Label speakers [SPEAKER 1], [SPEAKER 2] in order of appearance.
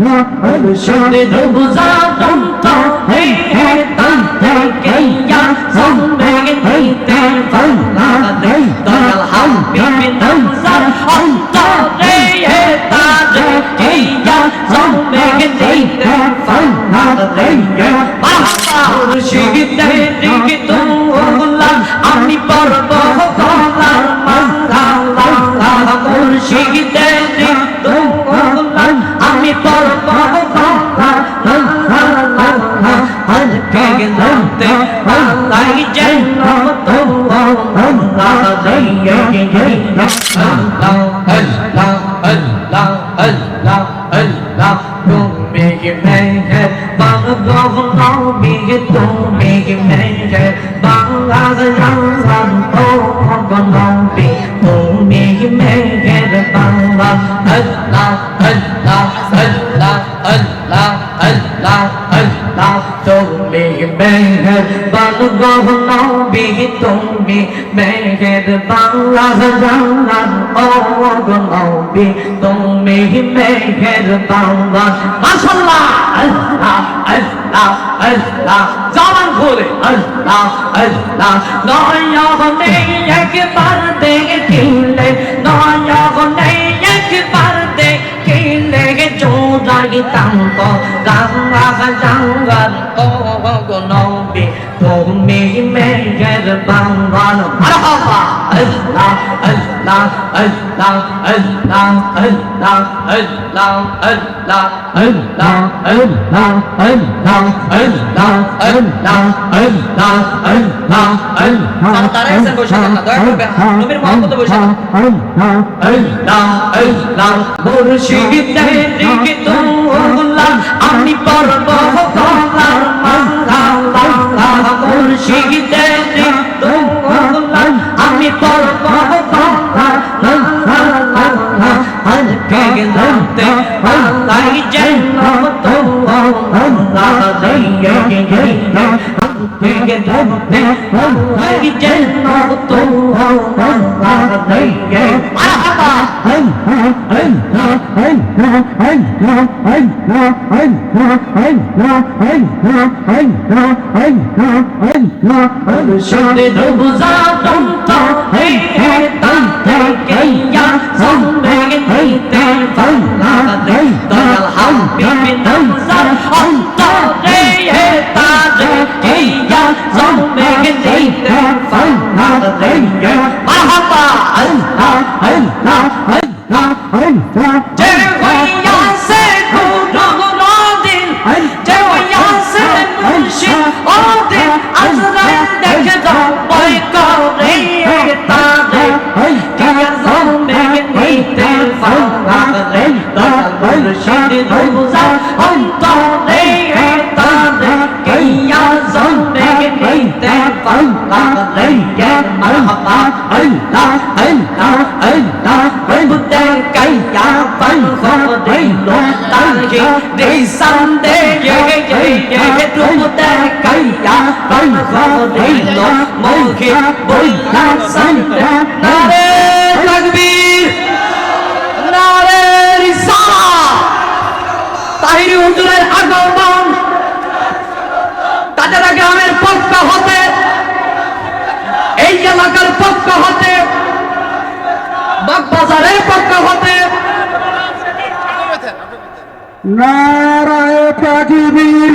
[SPEAKER 1] মুর্শিদ রোজা তন্ত হে তান্তে কিয়া সামনে নিতে ফাল্লা দে দয়াল হাবিব নজর অন্তরে হে তাজ কিয়া সামনে নিতে ফাল্লা দে মুর্শিদ দিকে তোলা আমি পড়ব গলার মালা মুর্শিদ দিকে তোলা আমি পড়ব গলার আজকে গেলতে আল্লাহ জান্নাত আল্লাহ দিয়ে আল্লাহ আল্লাহ আল্লাহ আল্লাহ আল্লাহ তুমি মেহের বাংলা নবী তুমি মেহের বাংলা জান ও নবী তুমি মেহের বাংলা আল্লাহ আল্লাহ আল্লাহ আল্লাহ আল্লাহ আল্লাহ তুমি মেহের বাংলা নবী তুমি মেহের বাংলা জান ও নবী তুমি মেহের বাংলা মাশাআল্লাহ আল্লাহ আল্লাহ আল্লাহ জবান খুলে আল্লাহ আল্লাহ নয়নে একবার দেখিলে নয়নে একবার দেখিলে জোড়াইতাম তো গঙ্গা জঙ্গল ও নবী তুমি মেহের বাংলা মারহাবা আল্লাহ আল্লাহ আল্লাহ আল্লাহ আল্লাহ আল্লাহ আল্লাহ আল্লাহ আল্লাহ আল্লাহ আল্লাহ আল্লাহ আল্লাহ আল্লাহ আল্লাহ তারা এসে বসে না দয়া করে নবীর মহব্বত বসে আল্লাহ আল্লাহ আল্লাহ মুর্শিদ দিকে তোলা আমি পড়ব গলার মালা মুর্শিদ দিকে তোলা আমি পড়ব আজকে গেলতে আল্লাহ জান্নাত আল্লাহ দিয়ে আজকে গেলতে আল্লাহ জান্নাত আল্লাহ দিয়ে মারহাবা মুর্শিদ রোজা তন্ত হে তান্তে কিয়া সামনে নিতে ফাল্লা দে দয়াল হাবিব নজর অন্তরে হে তাজ কিয়া সামনে নিতে ফাল্লা দে মারহাবা আল্লাহ আল্লাহ আল্লাহ আল্লাহ যে হইয়া সে গুরু দিন যে হইয়া সে মুর্শিদ ও দিন আজরাইল দেখে দাও বই করে তাজে কিয়া সামনে নিতে ফাল্লা দে দয়াল মুর্শিদ রোজা অন্তরে হে তাজে কিয়া সামনে নিতে ফাল্লা দে মারহাবা আল্লাহ আল্লাহ আল্লাহ বুতে কাইয়া পান খদে লো তাকে দে সামনে য়ে বুতে কাইয়া পান খদে লো মোহে বইলা সামনে নারে তাকবীর নারে রিসালাত তাহিরি হুজুরের আগমন তাদের গ্রামের পক্ষ হতে এই এলাকার পক্ষ হতে বাগবাজারের পক্ষ হতে নারায়ে তাকবীর।